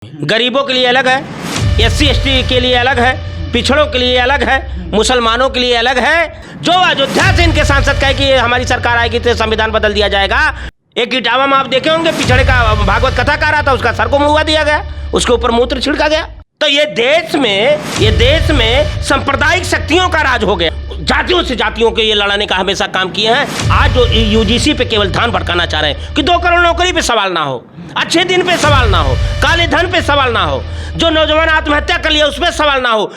गरीबों के लिए अलग है, SC ST के लिए अलग है, पिछड़ों के लिए अलग है, मुसलमानों के लिए अलग है। जो अयोध्या से इनके सांसद कहे कि हमारी सरकार आएगी तो संविधान बदल दिया जाएगा। एक इटावा में आप देखे होंगे, पिछड़े का भागवत कथा कर रहा था, उसका सर को मुआ दिया गया, उसके ऊपर मूत्र छिड़का गया। तो ये देश में सांप्रदायिक शक्तियों का राज हो गया। जातियों से जातियों के ये लड़ाने का हमेशा काम किए हैं। आज जो UGC पे केवल ध्यान भटकाना चाह रहे हैं कि 2 करोड़ नौकरी पे सवाल ना हो, अच्छे दिन पे सवाल ना हो, काले धन पे सवाल ना हो, जो नौजवान आत्महत्या कर लिया उस पर सवाल ना हो।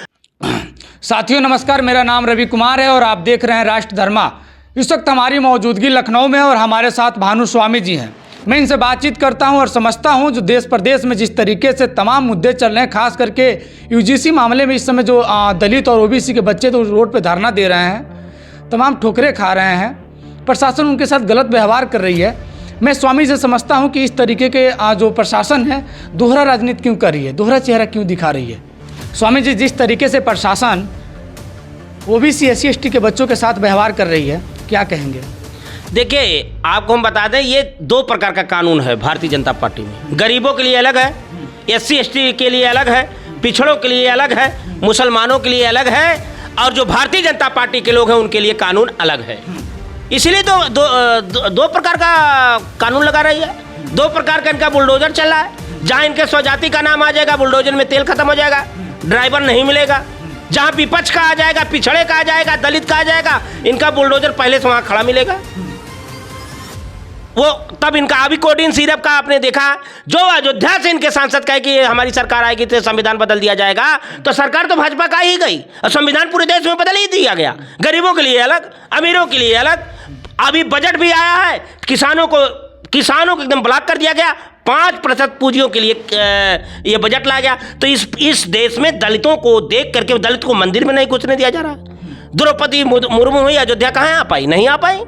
साथियों नमस्कार, मेरा नाम रवि कुमार है और आप देख रहे हैं राष्ट्र धर्मा। इस वक्त हमारी मौजूदगी लखनऊ में और हमारे साथ भानु स्वामी जी हैं। मैं इनसे बातचीत करता हूं और समझता हूं जो देश प्रदेश में जिस तरीके से तमाम मुद्दे चल रहे हैं, खास करके UGC मामले में इस समय जो दलित और OBC के बच्चे तो रोड पे धरना दे रहे हैं, तमाम ठोकरें खा रहे हैं, प्रशासन उनके साथ गलत व्यवहार कर रही है। मैं स्वामी से समझता हूँ कि इस तरीके के जो प्रशासन है दोहरा राजनीति क्यों कर रही है, दोहरा चेहरा क्यों दिखा रही है। स्वामी जी, जिस तरीके से प्रशासन OBC SC ST के बच्चों के साथ व्यवहार कर रही है, क्या कहेंगे? देखिए, आपको हम बता दें, ये 2 प्रकार का कानून है भारतीय जनता पार्टी में। गरीबों के लिए अलग है, SC ST के लिए अलग है, पिछड़ों के लिए अलग है, मुसलमानों के लिए अलग है, और जो भारतीय जनता पार्टी के लोग हैं उनके लिए कानून अलग है। इसलिए तो दो प्रकार का कानून लगा रही है। 2 प्रकार का इनका बुलडोजर चल रहा है। जहाँ इनके स्वजाति का नाम आ जाएगा, बुलडोजर में तेल खत्म हो जाएगा, ड्राइवर नहीं मिलेगा। जहाँ विपक्ष का आ जाएगा, पिछड़े का आ जाएगा, दलित का आ जाएगा, इनका बुलडोजर पहले से वहाँ खड़ा मिलेगा। वो तब इनका अभी कोडिन सिरप का आपने देखा, जो अयोध्या से इनके सांसद कहे कि हमारी सरकार आएगी तो संविधान बदल दिया जाएगा, तो सरकार तो भाजपा का ही गई और संविधान पूरे देश में बदल ही दिया गया। गरीबों के लिए अलग, अमीरों के लिए अलग। अभी बजट भी आया है, किसानों को एकदम ब्लॉक कर दिया गया। 5% पूंजियों के लिए ये बजट लाया गया। तो इस देश में दलितों को देख करके दलित को मंदिर में नहीं घुसने दिया जा रहा। द्रौपदी मुर्मू हुई, अयोध्या कहाँ आ पाई? नहीं आ पाई।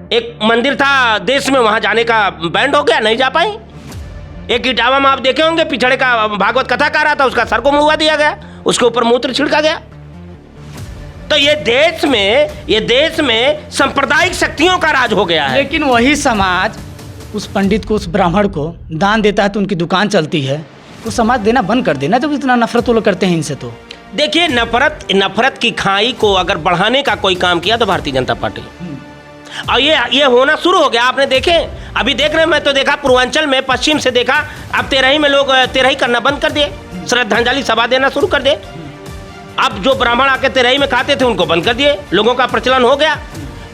एक मंदिर था देश में, वहां जाने का बैंड हो गया, नहीं जा पाई। एक इटावा में आप देखे होंगे, पिछड़े का भागवत कथा कर रहा था, उसका सर को मुआ दिया गया, उसके ऊपर मूत्र छिड़का गया। तो ये देश में सांप्रदायिक शक्तियों का राज हो गया है। लेकिन वही समाज उस पंडित को, उस ब्राह्मण को दान देता है तो उनकी दुकान चलती है। वो समाज देना बंद कर देना जब इतना नफरत वो लोग करते हैं इनसे। तो देखिए, नफरत की खाई को अगर बढ़ाने का कोई काम किया तो भारतीय जनता पार्टी, और ये होना शुरू हो गया। आपने देखे, अभी देख रहे हैं, मैं तो देखा पूर्वांचल में, पश्चिम से देखा, अब तेरही में लोग तेरही करना बंद कर दिए, श्रद्धांजलि सभा देना शुरू कर दिए। अब जो ब्राह्मण आके तेरही में खाते थे उनको बंद कर दिए, लोगों का प्रचलन हो गया।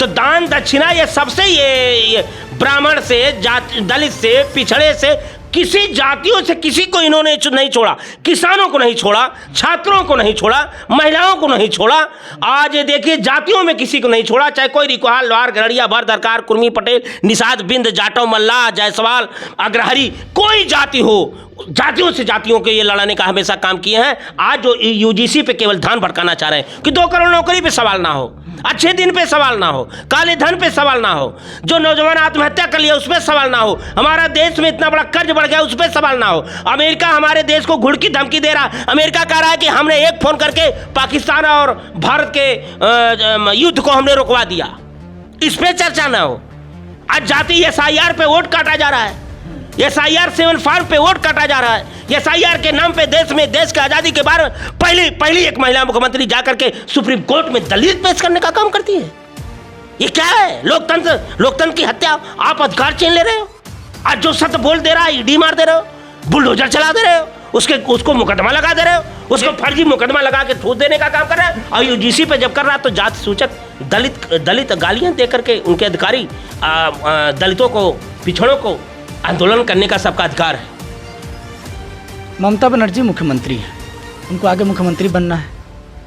तो दान दक्षिणा ये सबसे ये ब्राह्मण से, दलित से, पिछड़े से, किसी जातियों से किसी को इन्होंने नहीं छोड़ा। किसानों को नहीं छोड़ा, छात्रों को नहीं छोड़ा, महिलाओं को नहीं छोड़ा। आज देखिए, जातियों में किसी को नहीं छोड़ा, चाहे कोई रिकोहाल, लोहार, गरड़िया, भर, दरकार, कुर्मी, पटेल, निषाद, बिंद, जाटव, मल्लाह, जायसवाल, अग्रहरी, कोई जाति हो, जातियों से जातियों के ये लड़ाने का हमेशा काम किए हैं। आज जो UGC पे केवल ध्यान भटकाना चाह रहे हैं कि 2 करोड़ नौकरी पे सवाल ना हो, अच्छे दिन पे सवाल ना हो, काले धन पे सवाल ना हो, जो नौजवान आत्महत्या कर लिया उस पर सवाल ना हो, हमारा देश में इतना बड़ा कर्ज बढ़ गया उस पर सवाल ना हो। अमेरिका हमारे देश को घुड़ की धमकी दे रहा। अमेरिका कह रहा है कि हमने एक फोन करके पाकिस्तान और भारत के युद्ध को हमने रुकवा दिया। इस पर चर्चा ना हो। आज जाति SIR पे वोट काटा जा रहा है, SIR 7 फॉर्म पे वोट काटा जा रहा है। SIR के नाम पे देश की आज़ादी के बारे में पहली एक महिला मुख्यमंत्री जाकर के सुप्रीम कोर्ट में दलील पेश करने का काम करती है। ये क्या है? लोकतंत्र की हत्या। आप अधिकार छीन ले रहे हो। आज जो सत्य बोल दे रहा है ईडी मार दे रहे हो, बुलडोजर चला दे रहे हो, उसको मुकदमा लगा दे रहे हो, उसको फर्जी मुकदमा लगा के ठूस देने का काम कर रहा है। और UGC पे जब कर रहा है तो जाति सूचक दलित गालियां दे करके उनके अधिकारी दलितों को, पिछड़ों को आंदोलन करने का सबका अधिकार है। ममता बनर्जी मुख्यमंत्री हैं, उनको आगे मुख्यमंत्री बनना है।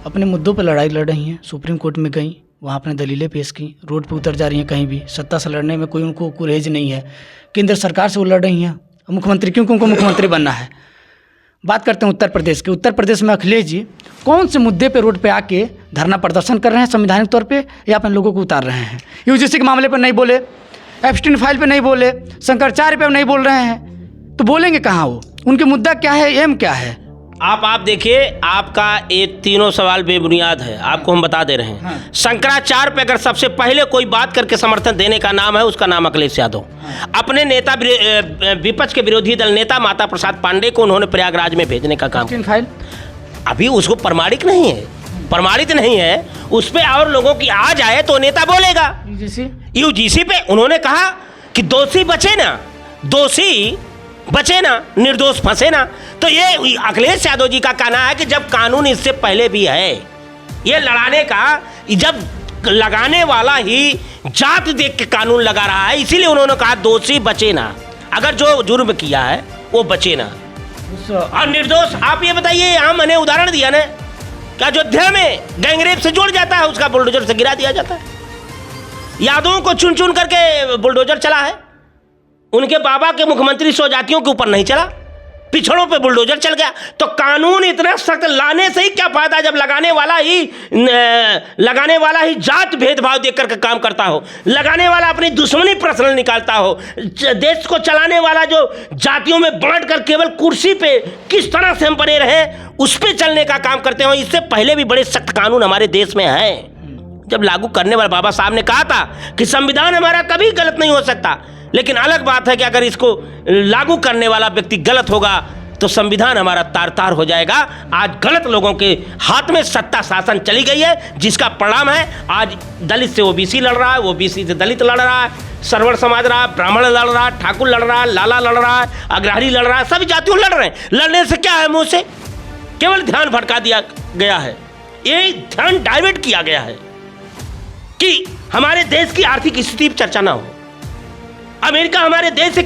अपने मुद्दों पर लड़ाई लड़ रही हैं, सुप्रीम कोर्ट में गई, वहाँ अपने दलीलें पेश की, रोड पे उतर जा रही हैं। कहीं भी सत्ता से लड़ने में कोई उनको गुरेज नहीं है। केंद्र सरकार से वो लड़ रही हैं। मुख्यमंत्री क्योंकि उनको मुख्यमंत्री बनना है। बात करते हैं उत्तर प्रदेश की। उत्तर प्रदेश में अखिलेश जी कौन से मुद्दे पे रोड पे आके धरना प्रदर्शन कर रहे हैं संवैधानिक तौर पे, या अपने लोगों को उतार रहे हैं? UGC के मामले पर नहीं बोले, एप्स्टीन फाइल पे नहीं बोले, शंकराचार्य पे नहीं बोल रहे हैं, तो बोलेंगे कहाँ वो? उनके मुद्दा क्या है, एम क्या है? आप देखिए, आपका ये तीनों सवाल बेबुनियाद है, आपको हम बता दे रहे हैं। हाँ। शंकराचार्य पे अगर सबसे पहले कोई बात करके समर्थन देने का नाम है, उसका नाम अखिलेश यादव। हाँ। अपने नेता विपक्ष के विरोधी दल नेता माता प्रसाद पांडे को उन्होंने प्रयागराज में भेजने का काम। फाइल अभी उसको प्रमाणिक नहीं है, प्रमाणित नहीं है, उस पर और लोगों की आ जाए तो नेता बोलेगा। यूजीसी पे उन्होंने कहा कि दोषी बचे ना, दोषी बचे ना, निर्दोष फंसे ना। तो ये अखिलेश यादव जी का कहना है कि जब कानून इससे पहले भी है, ये लड़ाने का, जब लगाने वाला ही जात देख के कानून लगा रहा है, इसीलिए उन्होंने कहा दोषी बचे ना, अगर जो जुर्म किया है वो बचे ना और निर्दोष। आप ये बताइए, यहाँ मैंने उदाहरण दिया ना कि अयोध्या में गैंगरेप से जुड़ जाता है, उसका बुलडोजर से गिरा दिया जाता है। यादवों को चुन चुन करके बुलडोजर चला है, उनके बाबा के मुख्यमंत्री 100 जातियों के ऊपर नहीं चला, पिछड़ों पे बुलडोजर चल गया। तो कानून इतना सख्त लाने से ही क्या फायदा जब लगाने वाला ही जात भेदभाव देख करके काम करता हो, लगाने वाला अपनी दुश्मनी पर्सनल निकालता हो, देश को चलाने वाला जो जातियों में बांट कर केवल कुर्सी पे किस तरह से हम बने रहे उस पे चलने का काम करते हो। इससे पहले भी बड़े सख्त कानून हमारे देश में है। जब लागू करने वाले बाबा साहब ने कहा था कि संविधान हमारा कभी गलत नहीं हो सकता, लेकिन अलग बात है कि अगर इसको लागू करने वाला व्यक्ति गलत होगा तो संविधान हमारा तार तार हो जाएगा। आज गलत लोगों के हाथ में सत्ता शासन चली गई है, जिसका परिणाम है आज दलित से ओबीसी लड़ रहा है, ओबीसी से दलित लड़ रहा है, सरवर समाज रहा है, ब्राह्मण लड़ रहा है, ठाकुर लड़ रहा है, लाला लड़ रहा है, अग्रहारी लड़ रहा है, सभी जातियों लड़ रहे हैं। लड़ने से क्या है, मुंह से केवल ध्यान भटका दिया गया है, ये ध्यान डाइवर्ट किया गया है कि हमारे देश की आर्थिक स्थिति पर चर्चा ना हो। अमेरिका हमारे देश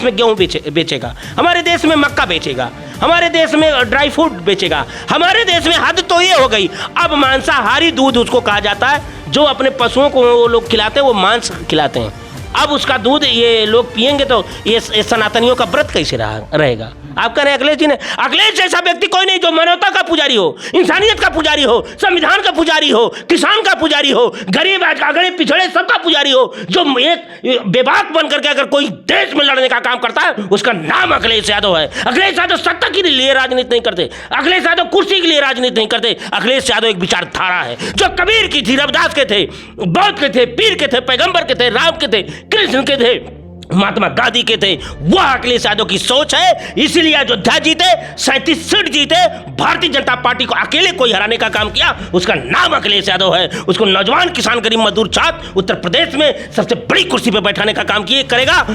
में गेहूं बेचेगा, हमारे देश में मक्का बेचेगा, हमारे देश में ड्राई फ्रूट बेचेगा, हमारे देश में हद तो ये हो गई अब मांसाहारी दूध उसको कहा जाता है, जो अपने पशुओं को वो लोग खिलाते हैं वो मांस खिलाते हैं। अब उसका दूध ये लोग पिएंगे तो ये सनातनियों का व्रत कैसे रहेगा। आप कह रहे हैं अखिलेश जी ने, अखिलेश जैसा व्यक्ति कोई नहीं जो मानवता का पुजारी हो, इंसानियत का पुजारी हो, संविधान का पुजारी हो, किसान का पुजारी हो, गरीब अगड़े पिछड़े सबका पुजारी हो, जो एक बेबाक बन करके अगर कोई देश में लड़ने का काम करता है उसका नाम अखिलेश यादव है। अखिलेश यादव सत्ता के लिए राजनीति नहीं करते, अखिलेश यादव कुर्सी के लिए राजनीति नहीं करते। अखिलेश यादव एक विचारधारा है जो कबीर की थी, रविदास के थे, बौद्ध के थे, पीर के थे, पैगंबर के थे, राम के थे, कृष्ण के थे, महात्मा गांधी के थे। वह अखिलेश यादव की सोच है, इसीलिए अयोध्या जीते, 37 सीट जीते, भारतीय जनता पार्टी को अकेले कोई हराने का काम किया, उसका नाम अखिलेश यादव है। उसको नौजवान किसान गरीब मजदूर छात्र उत्तर प्रदेश में सबसे बड़ी कुर्सी पर बैठाने का काम किए करेगा।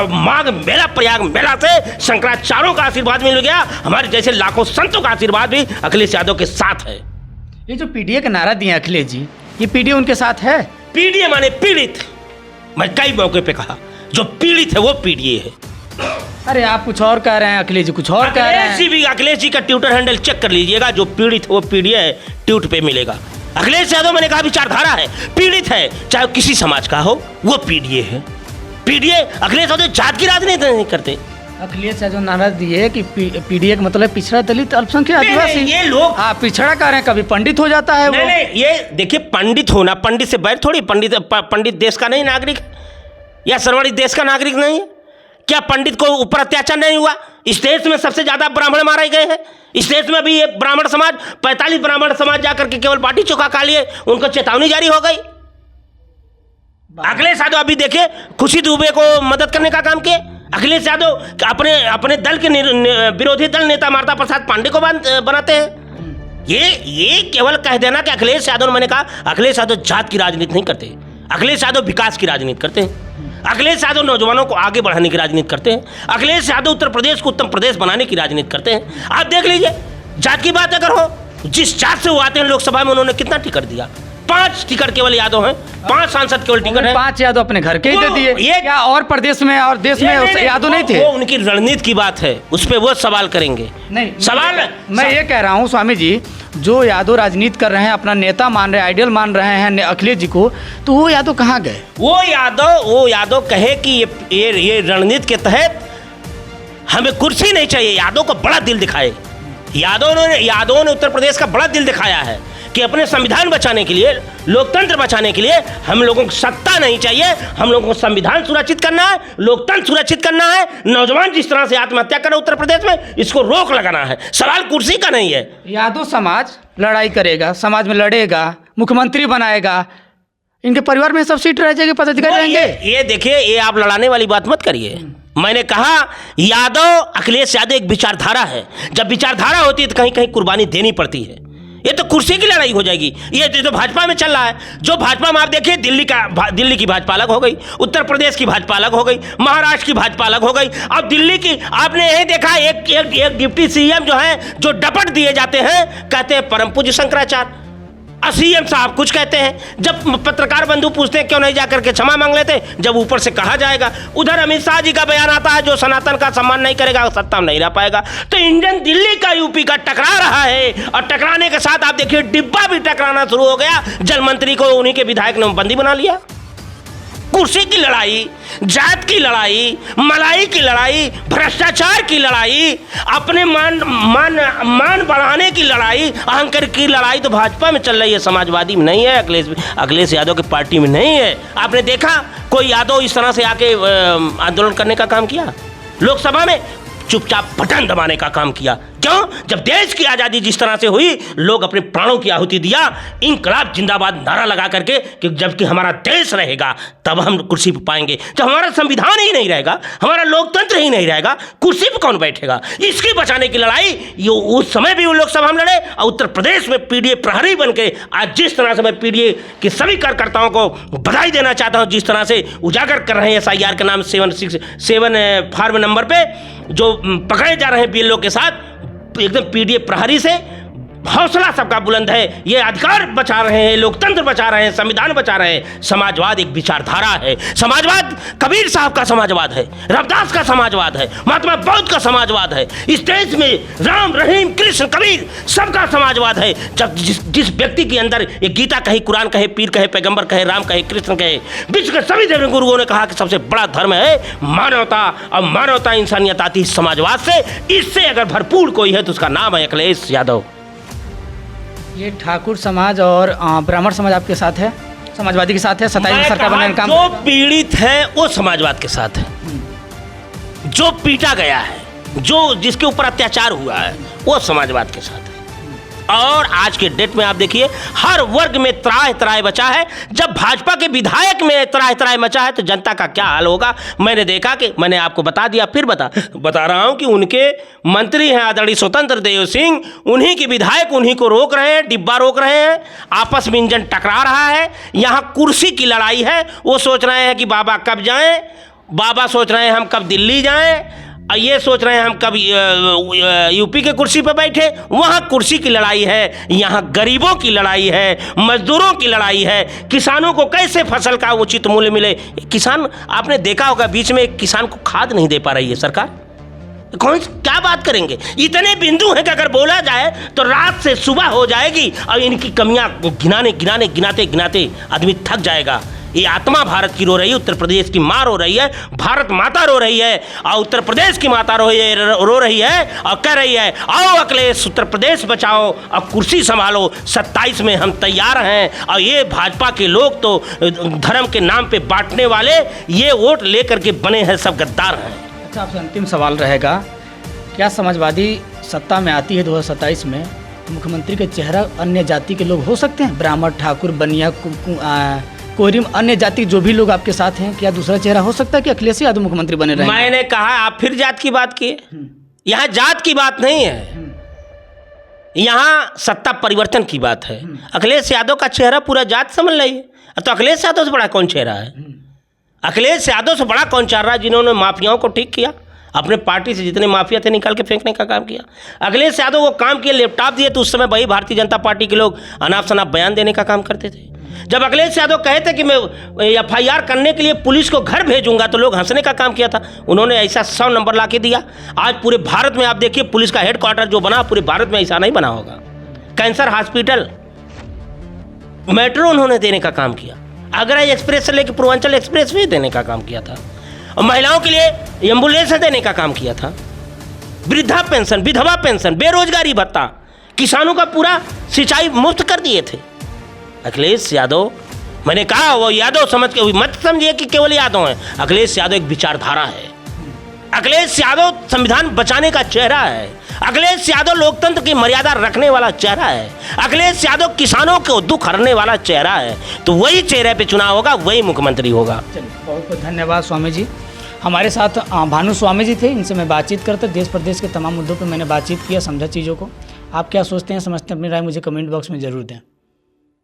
माघ मेला, प्रयाग मेला से शंकराचार्यों का आशीर्वाद मिल गया, हमारे जैसे लाखों संतों का आशीर्वाद भी अखिलेश यादव के साथ है। ये जो पीडीए का नारा दिया अखिलेश जी, ये पीडीए उनके साथ है? पीडीए माने पीड़ित, मैं कई मौके पे कहा, जो पीड़ित है वो पीडीए है। अरे आप कुछ और कह रहे हैं, अखिलेश जी कुछ और कह रहे हैं। अखिलेश जी का ट्विटर हैंडल चेक कर लीजिएगा, जो पीड़ित है वो पीडीए है, ट्वीट पे मिलेगा। अखिलेश यादव मैंने कहा विचारधारा है, पीड़ित है, चाहे किसी समाज का हो, वो पीडीए है। पीडीए अखिलेश यादव जात की राजनीति नहीं करते। अखिलेश यादव नारा दिए कि पीडीए का मतलब पिछड़ा, दलित, अल्पसंख्यक, आदिवासी। ये लोग आप पिछड़ा कह रहे हैं, कभी पंडित हो जाता है। नहीं, ये देखिए, पंडित होना, पंडित से बैर थोड़ी, पंडित देश का नहीं नागरिक या सरवड़ी देश का नागरिक नहीं है क्या? पंडित को ऊपर अत्याचार नहीं हुआ? इस देश में सबसे ज्यादा ब्राह्मण मारे गए हैं। इस देश में भी ये ब्राह्मण समाज, 45 ब्राह्मण समाज जाकर के केवल बाटी चोखा खा लिए, उनको चेतावनी जारी हो गई। अखिलेश यादव अभी देखिए खुशी दुबे को मदद करने का काम किए। अखिलेश यादव अपने दल के विरोधी दल नेता माता प्रसाद पांडे को बनाते हैं। ये केवल कह देना कि अखिलेश यादव, मैंने कहा अखिलेश यादव जात की राजनीति नहीं करते, अखिलेश यादव विकास की राजनीति करते हैं। अखिलेश यादव नौजवानों को आगे बढ़ाने की राजनीति करते हैं। अखिलेश यादव उत्तर प्रदेश को उत्तम प्रदेश बनाने की राजनीति करते हैं। आप देख लीजिए, जात की बात अगर हो, जिस जात से वो आते हैं लोकसभा में, उन्होंने कितना टिकट दिया? 5 टिकट केवल यादव हैं, 5 सांसद केवल टिकट है। 5 यादव अपने घर के ही दे दिए। ये क्या और प्रदेश में और देश में यादव नहीं थे? वो उनकी रणनीति की बात है, उस पर वो सवाल करेंगे। नहीं सवाल मैं ये कह रहा हूँ स्वामी जी, जो यादव राजनीति कर रहे हैं, अपना नेता मान रहे हैं, आइडियल मान रहे हैं अखिलेश जी को, तो वो यादव कहाँ गए? वो यादव कहे कि ये रणनीति के तहत हमें कुर्सी नहीं चाहिए, यादव को बड़ा दिल दिखाए। यादव ने उत्तर प्रदेश का बड़ा दिल दिखाया है कि अपने संविधान बचाने के लिए, लोकतंत्र बचाने के लिए हम लोगों को सत्ता नहीं चाहिए, हम लोगों को संविधान सुरक्षित करना है, लोकतंत्र सुरक्षित करना है। नौजवान जिस तरह से आत्महत्या कर रहे उत्तर प्रदेश में, इसको रोक लगाना है। सवाल कुर्सी का नहीं है। यादव समाज लड़ाई करेगा, समाज में लड़ेगा, मुख्यमंत्री बनाएगा, इनके परिवार में सब सीट रह जाएगी, पदाधिकारी रहेंगे। ये देखिए, ये आप लड़ाने वाली बात मत करिए। मैंने कहा यादव, अखिलेश यादव एक विचारधारा है। जब विचारधारा होती है तो कहीं कहीं कुर्बानी देनी पड़ती है। ये तो कुर्सी की लड़ाई हो जाएगी। ये तो भाजपा में चल रहा है। जो भाजपा में आप देखिए, दिल्ली की भाजपा अलग हो गई, उत्तर प्रदेश की भाजपा अलग हो गई, महाराष्ट्र की भाजपा अलग हो गई। अब दिल्ली की आपने यही देखा, एक डिप्टी सीएम जो है, जो डपट दिए जाते हैं, कहते हैं परम पूज्य शंकराचार्य। सीएम साहब कुछ कहते हैं, जब पत्रकार बंधु पूछते हैं क्यों नहीं जाकर के क्षमा मांग लेते, जब ऊपर से कहा जाएगा। उधर अमित शाह जी का बयान आता है, जो सनातन का सम्मान नहीं करेगा सत्ता में नहीं रह पाएगा। तो इंजन दिल्ली का यूपी का टकरा रहा है, और टकराने के साथ आप देखिए डिब्बा भी टकराना शुरू हो गया। जल मंत्री को उन्हीं के विधायक ने बंदी बना लिया। कुर्सी की लड़ाई, जात की लड़ाई, मलाई की लड़ाई, भ्रष्टाचार की लड़ाई, अपने मान बढ़ाने की लड़ाई, अहंकार की लड़ाई तो भाजपा में चल रही है, समाजवादी में नहीं है, अखिलेश यादव की पार्टी में नहीं है। आपने देखा कोई यादव इस तरह से आके आंदोलन करने का काम किया? लोकसभा में चुपचाप बटन दबाने का काम किया। क्यों? जब देश की आज़ादी जिस तरह से हुई, लोग अपने प्राणों की आहुति दिया, इनकलाब जिंदाबाद नारा लगा करके, कि जबकि हमारा देश रहेगा तब हम कुर्सी पर पाएंगे। जब हमारा संविधान ही नहीं रहेगा, हमारा लोकतंत्र ही नहीं रहेगा, कुर्सी पर कौन बैठेगा? इसकी बचाने की लड़ाई ये उस समय भी वो लोकसभा में लड़े, और उत्तर प्रदेश में पीडीए प्रहरी बन के आज जिस तरह से मैं पीडीए के सभी कार्यकर्ताओं को बधाई देना चाहता हूँ, जिस तरह से उजागर कर रहे हैं SIR के नाम 7 फार्म नंबर पे जो पकड़े जा रहे हैं बीएलओ के साथ, एकदम पीडीए प्रहरी से हौसला सबका बुलंद है। ये अधिकार बचा रहे हैं, लोकतंत्र बचा रहे हैं, संविधान बचा रहे हैं। समाजवाद एक विचारधारा है। समाजवाद कबीर साहब का समाजवाद है, रविदास का समाजवाद है, महात्मा बुद्ध का समाजवाद है। इस देश में राम, रहीम, कृष्ण, कबीर सबका समाजवाद है। जब जिस व्यक्ति के अंदर ये गीता कहे, कुरान कहे, पीर कहे, पैगंबर कहे, राम कहे, कृष्ण कहे, विश्व के सभी धर्म गुरुओं ने कहा कि सबसे बड़ा धर्म है मानवता, और मानवता इंसानियत आती है समाजवाद से। इससे अगर भरपूर कोई है तो उसका नाम है अखिलेश यादव। ये ठाकुर समाज और ब्राह्मण समाज आपके साथ है, समाजवादी के साथ है, 27 में सरकार बनाने का काम। जो पीड़ित है वो समाजवाद के साथ है, जो पीटा गया है, जो जिसके ऊपर अत्याचार हुआ है वो समाजवाद के साथ है। और आज के डेट में आप देखिए हर वर्ग में त्राह त्राह बचा है। जब भाजपा के विधायक में त्राह त्राह मचा है तो जनता का क्या हाल होगा? मैंने देखा कि मैंने आपको बता दिया, फिर बता रहा हूं कि उनके मंत्री हैं आदरणीय स्वतंत्र देव सिंह, उन्हीं के विधायक उन्हीं को रोक रहे हैं, डिब्बा रोक रहे हैं, आपस में इंजन टकरा रहा है। यहाँ कुर्सी की लड़ाई है। वो सोच रहे हैं कि बाबा कब जाएं, बाबा सोच रहे हैं हम कब दिल्ली जाएं, और ये सोच रहे हैं हम कब यूपी के कुर्सी पर बैठे। वहाँ कुर्सी की लड़ाई है, यहाँ गरीबों की लड़ाई है, मजदूरों की लड़ाई है। किसानों को कैसे फसल का उचित मूल्य मिले। किसान, आपने देखा होगा बीच में एक किसान को खाद नहीं दे पा रही है सरकार। कौन क्या बात करेंगे? इतने बिंदु हैं कि अगर बोला जाए तो रात से सुबह हो जाएगी, और इनकी कमियां गिनाते आदमी थक जाएगा। ये आत्मा भारत की रो रही है, उत्तर प्रदेश की माँ रो रही है, भारत माता रो रही है, और उत्तर प्रदेश की माता रो रही है और कह रही है आओ अखिलेश उत्तर प्रदेश बचाओ और कुर्सी संभालो। 27 में हम तैयार हैं। और ये भाजपा के लोग तो धर्म के नाम पे बांटने वाले, ये वोट लेकर के बने हैं सब गद्दार हैं। अच्छा, आपसे अंतिम सवाल रहेगा, क्या समाजवादी सत्ता में आती है 2027 में, मुख्यमंत्री का चेहरा अन्य जाति के लोग हो सकते हैं? ब्राह्मण, ठाकुर, बनिया, कोरिम, अन्य जाति जो भी लोग आपके साथ हैं, क्या दूसरा चेहरा हो सकता है कि अखिलेश यादव मुख्यमंत्री बने रहेंगे? मैंने कहा, आप फिर जात की बात किए। यहाँ जात की बात नहीं है, यहाँ सत्ता परिवर्तन की बात है। अखिलेश यादव का चेहरा पूरा जात समझ रही है, तो अखिलेश यादव से बड़ा कौन चेहरा है? अखिलेश यादव से बड़ा कौन चेहरा है जिन्होंने माफियाओं को ठीक किया, अपने पार्टी से जितने माफिया थे निकाल के फेंकने का काम किया? अखिलेश यादव वो काम किए, लैपटॉप दिए, तो उस समय वही भारतीय जनता पार्टी के लोग अनाप शनाप बयान देने का काम करते थे। जब अखिलेश यादव कहे थे कि मैं FIR करने के लिए पुलिस को घर भेजूंगा, तो लोग हंसने का काम किया था। उन्होंने ऐसा 100 नंबर ला के दिया। आज पूरे भारत में आप देखिए पुलिस का हेडक्वार्टर जो बना, पूरे भारत में ऐसा नहीं बना होगा। कैंसर हॉस्पिटल, मेट्रो उन्होंने देने का काम किया। आगरा एक्सप्रेस से लेकर पूर्वांचल एक्सप्रेस भी देने का काम किया था। और महिलाओं के लिए एम्बुलेंस देने का काम किया था। वृद्धा पेंशन, विधवा पेंशन, बेरोजगारी भत्ता, किसानों का पूरा सिंचाई मुफ्त कर दिए थे। अखिलेश यादव, मैंने कहा वो यादव समझ के मत समझिए कि केवल यादव है। अखिलेश यादव एक विचारधारा है। अखिलेश यादव संविधान बचाने का चेहरा है। अखिलेश यादव लोकतंत्र की मर्यादा रखने वाला चेहरा है। अखिलेश यादव किसानों को दुख हरने वाला चेहरा है। तो वही चेहरे पे चुनाव होगा, वही मुख्यमंत्री होगा। चलिए, बहुत बहुत धन्यवाद स्वामी जी। हमारे साथ भानु स्वामी जी थे, इनसे मैं बातचीत करते देश प्रदेश के तमाम मुद्दों पर मैंने बातचीत किया, समझा चीज़ों को। आप क्या सोचते हैं, समझते हैं, अपनी राय मुझे कमेंट बॉक्स में ज़रूर दें।